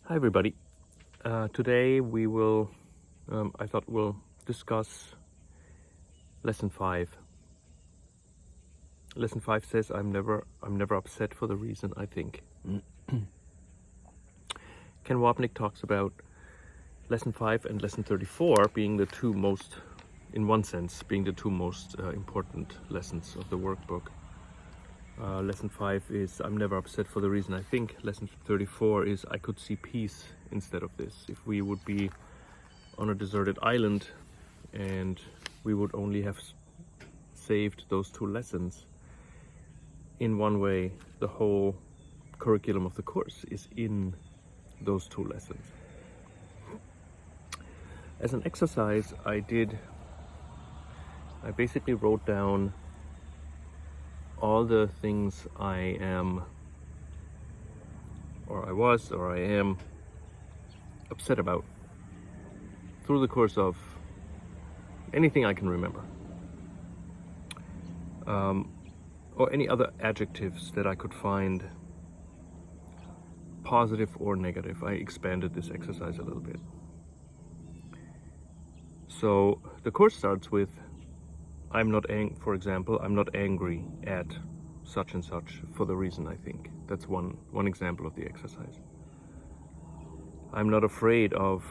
Hi everybody. Today we will, I thought we'll discuss lesson 5. Lesson 5 says I'm never upset for the reason I think. Ken Wapnick talks about lesson 5 and lesson 34 being the two most, in one sense, being the two most important lessons of the workbook. Lesson 5 is I'm never upset for the reason I think. Lesson 34 is I could see peace instead of this. If we would be on a deserted island and we would only have saved those two lessons, in one way the whole curriculum of the course is in those two lessons. As an exercise I basically wrote down all the things I am, or I was, or I am upset about through the course of anything I can remember, or any other adjectives that I could find, positive or negative. I expanded this exercise a little bit. So the course starts with for example, I'm not angry at such and such for the reason I think. That's one example of the exercise. I'm not afraid of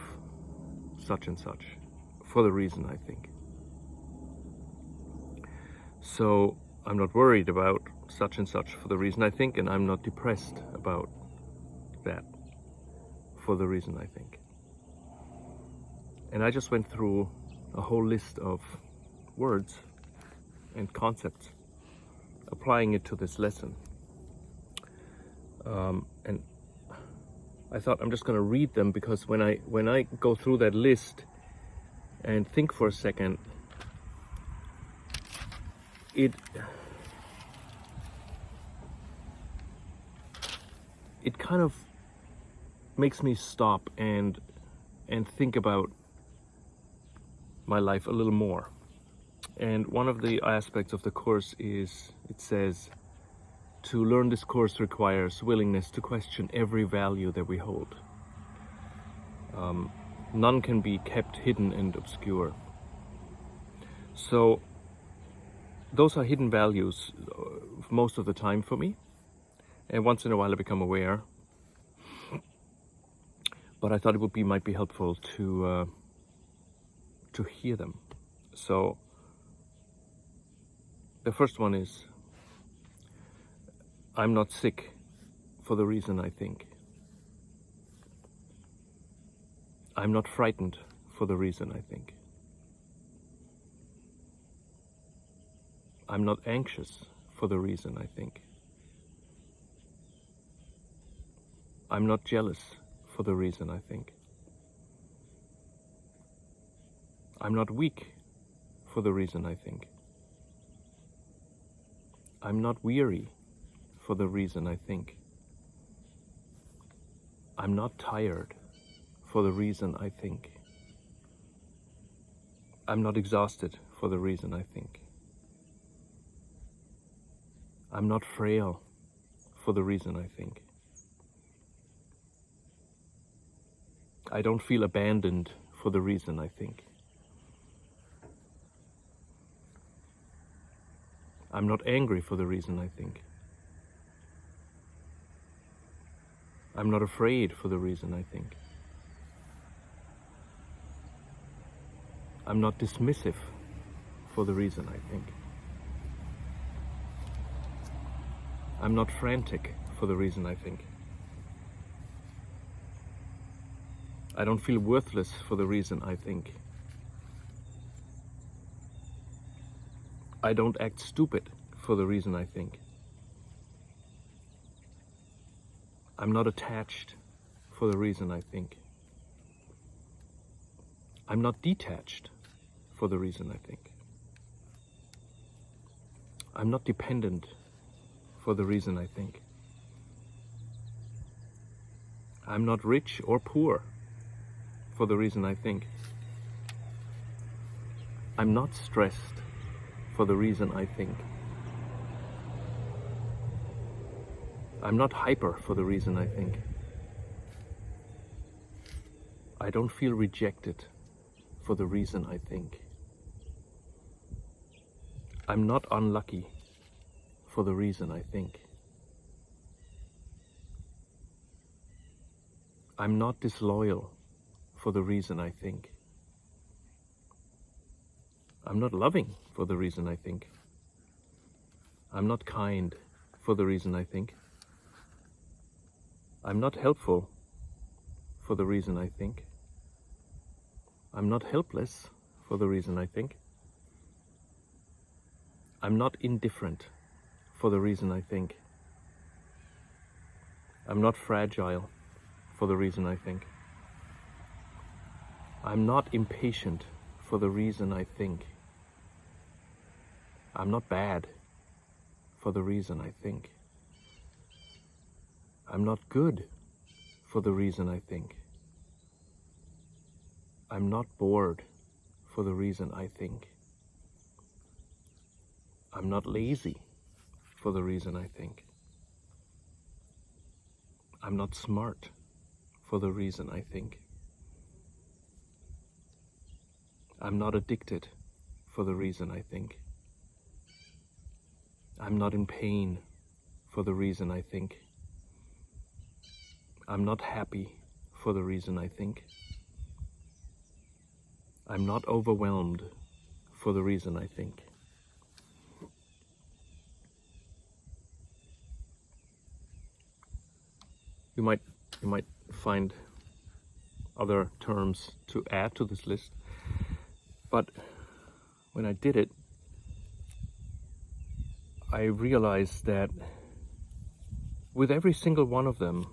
such and such for the reason I think. So I'm not worried about such and such for the reason I think, and I'm not depressed about that for the reason I think. And I just went through a whole list of words and concepts, applying it to this lesson. And I thought I'm just going to read them, because when I go through that list and think for a second, it kind of makes me stop and think about my life a little more. And one of the aspects of the course is, it says, to learn this course requires willingness to question every value that we hold. None can be kept hidden and obscure. So those are hidden values most of the time for me, and once in a while I become aware. But I thought it might be helpful to hear them. So the first one is, I'm not sick for the reason I think. I'm not frightened for the reason I think. I'm not anxious for the reason I think. I'm not jealous for the reason I think. I'm not weak for the reason I think. I'm not weary for the reason I think. I'm not tired for the reason I think. I'm not exhausted for the reason I think. I'm not frail for the reason I think. I don't feel abandoned for the reason I think. I'm not angry for the reason I think. I'm not afraid for the reason I think. I'm not dismissive for the reason I think. I'm not frantic for the reason I think. I don't feel worthless for the reason I think. I don't act stupid for the reason I think. I'm not attached for the reason I think. I'm not detached for the reason I think. I'm not dependent for the reason I think. I'm not rich or poor for the reason I think. I'm not stressed for the reason I think. I'm not hyper for the reason I think. I don't feel rejected for the reason I think. I'm not unlucky for the reason I think. I'm not disloyal for the reason I think. I'm not loving for the reason I think. I'm not kind for the reason I think. I'm not helpful for the reason I think. I'm not helpless for the reason I think. I'm not indifferent for the reason I think. I'm not fragile for the reason I think. I'm not impatient for the reason I think. I'm not bad for the reason I think. I'm not good for the reason I think. I'm not bored for the reason I think. I'm not lazy for the reason I think. I'm not smart for the reason I think. I'm not addicted for the reason I think. I'm not in pain for the reason I think. I'm not happy for the reason I think. I'm not overwhelmed for the reason I think. You might find other terms to add to this list, but when I did it, I realized that with every single one of them,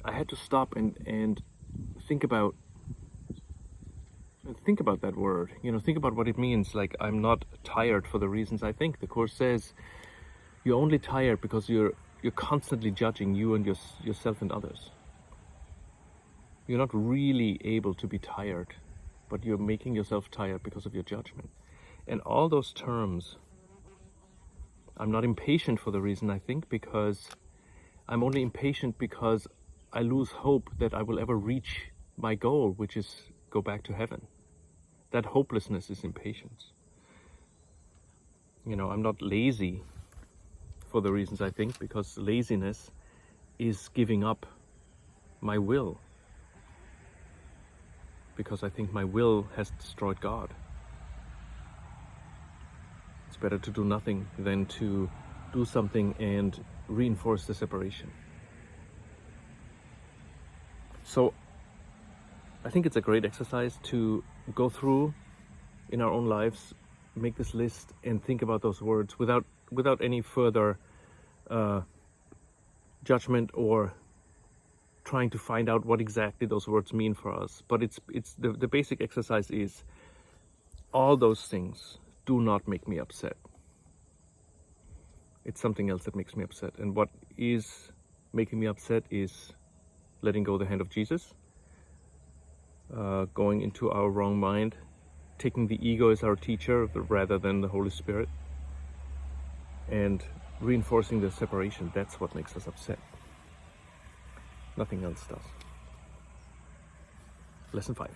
I had to stop and think about that word. Think about what it means. Like, I'm not tired for the reasons I think. The Course says you're only tired because you're constantly judging you and yourself and others. You're not really able to be tired, but you're making yourself tired because of your judgment. And all those terms, I'm not impatient for the reason I think, because I'm only impatient because I lose hope that I will ever reach my goal, which is go back to heaven. That hopelessness is impatience. I'm not lazy for the reasons I think, because laziness is giving up my will, because I think my will has destroyed God. It's better to do nothing than to do something and reinforce the separation. So I think it's a great exercise to go through in our own lives, make this list and think about those words without any further judgment or trying to find out what exactly those words mean for us. But it's the basic exercise is, all those things do not make me upset. It's something else that makes me upset. And what is making me upset is letting go of the hand of Jesus, going into our wrong mind, taking the ego as our teacher rather than the Holy Spirit, and reinforcing the separation. That's what makes us upset. Nothing else does. Lesson 5.